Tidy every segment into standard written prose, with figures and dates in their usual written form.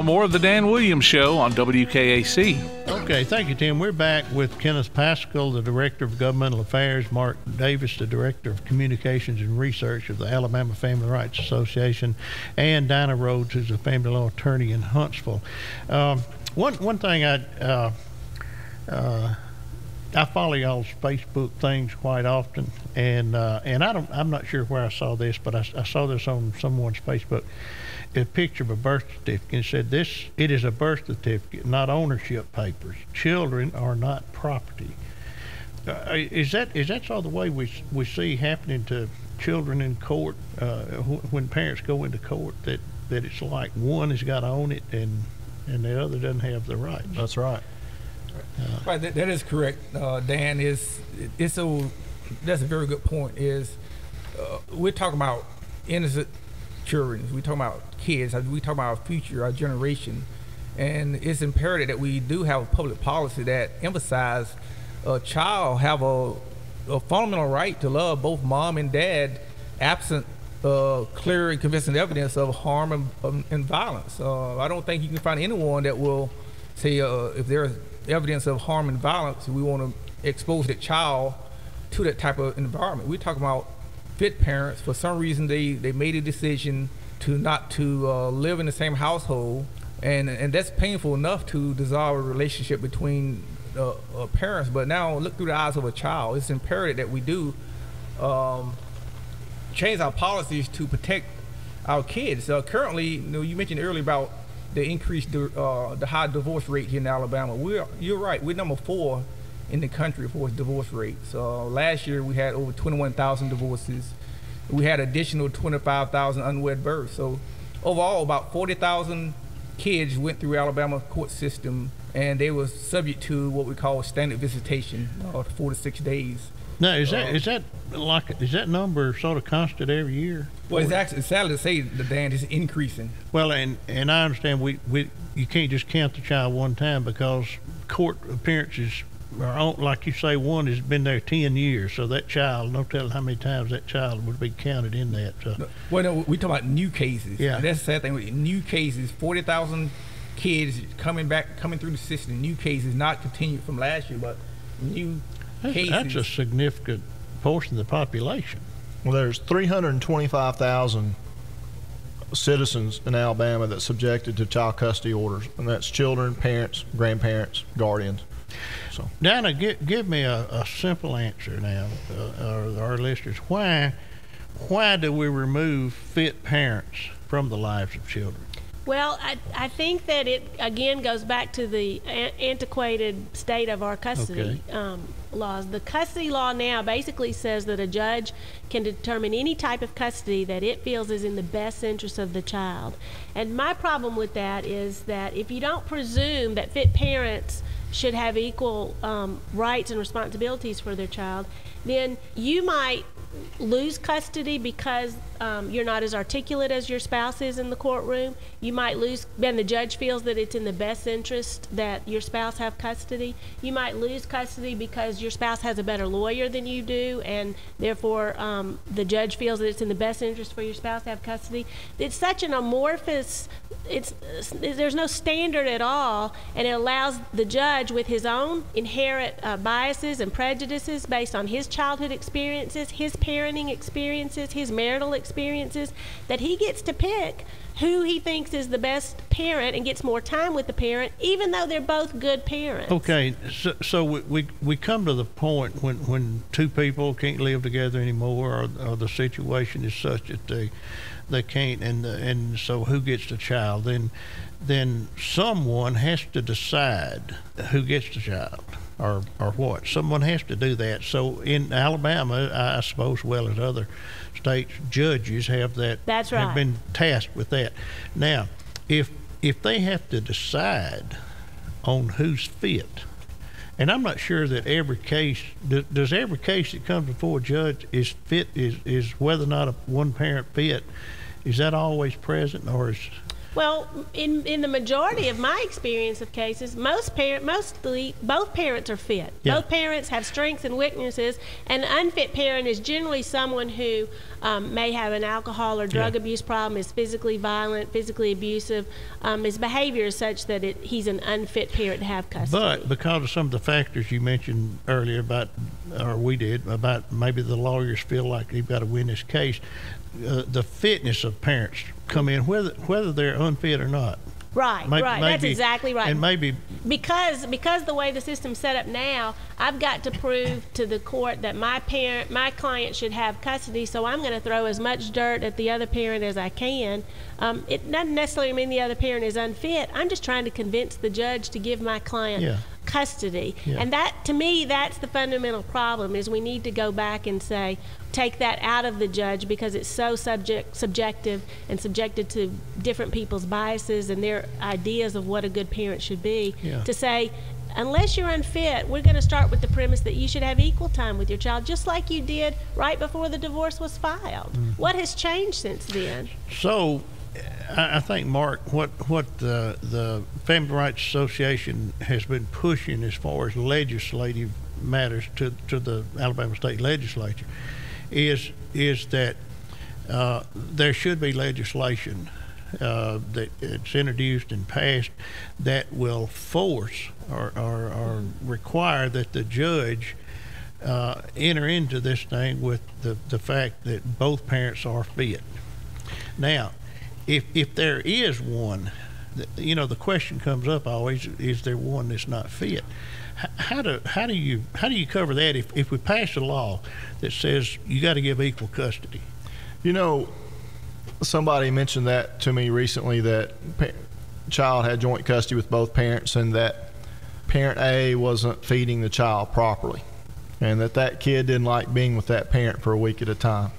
More of the Dan Williams Show on WKAC. Okay, thank you, Tim. We're back with Kenneth Pascal, the Director of Governmental Affairs, Mark Davis, the Director of Communications and Research of the Alabama Family Rights Association, and Dinah Rhodes, who's a family law attorney in Huntsville. One thing I follow y'all's Facebook things quite often, and I'm not sure where I saw this, but I saw this on someone's Facebook. A picture of a birth certificate. It said it is a birth certificate, not ownership papers. Children are not property. Is that sort of the way we see happening to children in court when parents go into court, that it's like one has got to own it and the other doesn't have the rights? That's right. Right, that is correct, Dan. That's a very good point. We're talking about innocent children. We're talking about kids. We talk about our future, our generation, and it's imperative that we do have a public policy that emphasizes a child have a fundamental right to love both mom and dad, absent clear and convincing evidence of harm and violence. I don't think you can find anyone that will say if there's evidence of harm and violence, we want to expose that child to that type of environment. We're talking about fit parents. For some reason, they made a decision not to live in the same household, and that's painful enough to dissolve a relationship between parents. But now look through the eyes of a child. It's imperative that we do change our policies to protect our kids. Currently, you mentioned earlier about the increased the high divorce rate here in Alabama. You're right. We're number 4 in the country for divorce rates. Last year we had over 21,000 divorces. We had additional 25,000 unwed births. So overall, about 40,000 kids went through Alabama court system, and they were subject to what we call standard visitation, 4 to 6 days. Now, is that number sort of constant every year? Well, it's sadly to say, Dan, it's increasing. Well, and I understand you can't just count the child one time, because court appearances are on, like you say, one has been there 10 years, so that child, no telling how many times that child would be counted in that. Well, no, we talk about new cases. Yeah, and that's the sad thing with new cases. 40,000 kids coming through the system. New cases, not continued from last year, but new cases. That's a significant portion of the population. Well, there's 325,000 citizens in Alabama that's subjected to child custody orders, and that's children, parents, grandparents, guardians. So, Dinah, give me a simple answer now, our listeners. Why do we remove fit parents from the lives of children? Well, I think that it, again, goes back to the antiquated state of our custody laws. The custody law now basically says that a judge can determine any type of custody that it feels is in the best interest of the child. And my problem with that is that if you don't presume that fit parents should have equal rights and responsibilities for their child, then you might lose custody because you're not as articulate as your spouse is in the courtroom. You might lose, and the judge feels that it's in the best interest that your spouse have custody. You might lose custody because your spouse has a better lawyer than you do, and therefore the judge feels that it's in the best interest for your spouse to have custody. It's such an amorphous, there's no standard at all, and it allows the judge, with his own inherent biases and prejudices based on his childhood experiences, his parenting experiences, his marital experiences, that he gets to pick who he thinks is the best parent and gets more time with the parent, even though they're both good parents. Okay, so we come to the point when two people can't live together anymore, or the situation is such that they can't, and so who gets the child? Then someone has to decide who gets the child, or what. Someone has to do that. So in Alabama, I suppose, well as other states, judges have that. That's right. Have been tasked with that. Now, if they have to decide on who's fit, and I'm not sure that every case does every case that comes before a judge is fit is whether or not one parent fit. Is that always present, or is? Well, in the majority of my experience of cases, mostly both parents are fit. Yeah. Both parents have strengths and weaknesses. An unfit parent is generally someone who may have an alcohol or drug abuse problem, is physically violent, physically abusive. His behavior is such that he's an unfit parent to have custody. But because of some of the factors you mentioned earlier about maybe the lawyers feel like they've got to win this case, the fitness of parents come in, whether they're unfit or not. Right, right. That's exactly right. And maybe because the way the system's set up now, I've got to prove to the court that my client should have custody. So I'm going to throw as much dirt at the other parent as I can. It doesn't necessarily mean the other parent is unfit. I'm just trying to convince the judge to give my client custody. Yeah. And that, to me, that's the fundamental problem. Is we need to go back and say, take that out of the judge because it's so subjective and subjected to different people's biases and their ideas of what a good parent should be. To say, unless you're unfit, we're going to start with the premise that you should have equal time with your child, just like you did right before the divorce was filed. Mm-hmm. What has changed since then? So, I think, Mark, what the Family Rights Association has been pushing as far as legislative matters to the Alabama State Legislature is that there should be legislation that it's introduced and passed that will force or require that the judge enter into this thing with the fact that both parents are fit. Now, if there is one, the question comes up always: is there one that's not fit? How do you cover that if we pass a law that says you got to give equal custody? Somebody mentioned that to me recently, that child had joint custody with both parents, and that parent A wasn't feeding the child properly, and that kid didn't like being with that parent for a week at a time.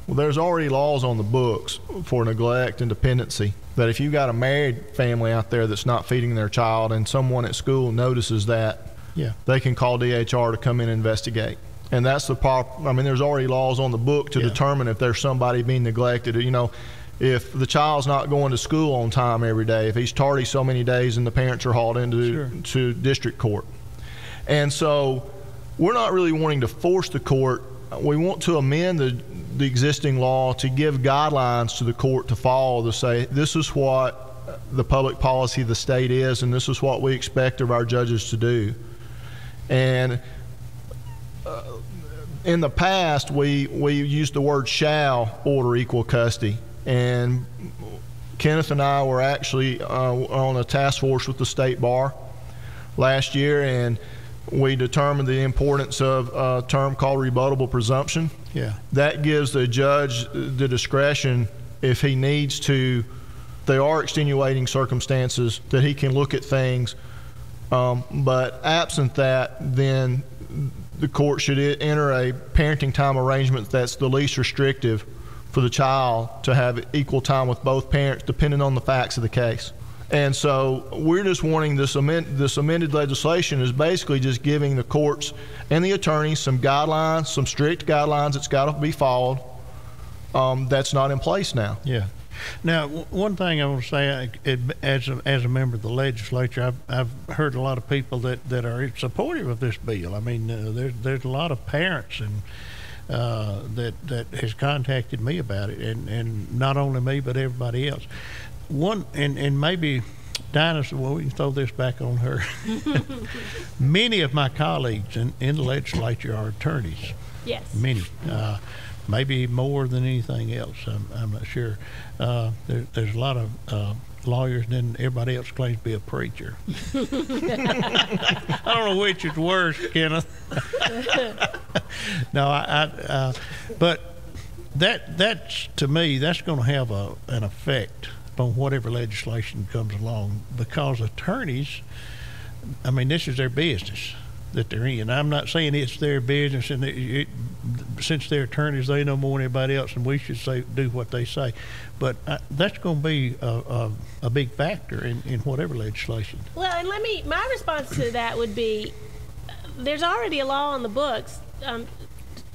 Well, there's already laws on the books for neglect and dependency, that if you've got a married family out there that's not feeding their child and someone at school notices that, they can call DHR to come in and investigate. And that's the problem. I mean, there's already laws on the book to determine if there's somebody being neglected. If the child's not going to school on time every day, if he's tardy so many days, and the parents are hauled into district court. And so we're not really wanting to force the court. We want to amend the existing law to give guidelines to the court to follow, to say this is what the public policy of the state is, and this is what we expect of our judges to do. And in the past, we used the word shall order equal custody, and Kenneth and I were actually on a task force with the state bar last year, and we determined the importance of a term called rebuttable presumption. That gives the judge the discretion, if he needs to, there are extenuating circumstances, that he can look at things. But absent that, then the court should enter a parenting time arrangement that's the least restrictive for the child to have equal time with both parents, depending on the facts of the case. And so we're just wanting this amended legislation is basically just giving the courts and the attorneys some guidelines, some strict guidelines that's got to be followed, that's not in place now. Now, one thing I want to say, as a member of the legislature, I've heard a lot of people that are supportive of this bill. I mean, there's a lot of parents and that has contacted me about it, and not only me but everybody else. And maybe Dinah, well, we can throw this back on her. Many of my colleagues in the legislature are attorneys. Yes. Many. Maybe more than anything else. I'm not sure. There's a lot of lawyers, and then everybody else claims to be a preacher. I don't know which is worse, Kenneth. No, but that's to me, that's going to have an effect on whatever legislation comes along, because attorneys, I mean, this is their business that they're in. I'm not saying it's their business, and since they're attorneys, they know more than anybody else, and we should do what they say. But that's going to be a big factor in whatever legislation. Well, and my response to that would be, there's already a law on the books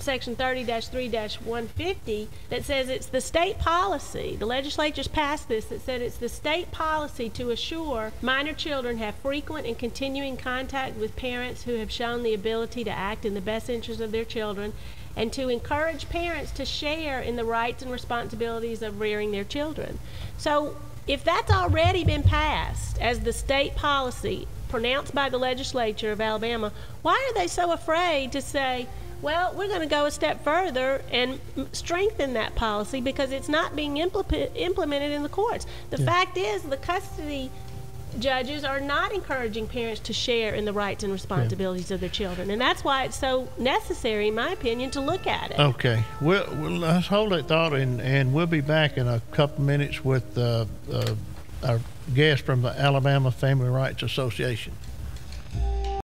Section 30-3-150 that says it's the state policy. The legislature's passed this that said it's the state policy to assure minor children have frequent and continuing contact with parents who have shown the ability to act in the best interest of their children, and to encourage parents to share in the rights and responsibilities of rearing their children. So if that's already been passed as the state policy pronounced by the legislature of Alabama, why are they so afraid to say, well, we're going to go a step further and strengthen that policy because it's not being implemented in the courts? The fact is, the custody judges are not encouraging parents to share in the rights and responsibilities of their children, and that's why it's so necessary, in my opinion, to look at it. Okay, well let's hold that thought, and we'll be back in a couple minutes with our guest from the Alabama Family Rights Association.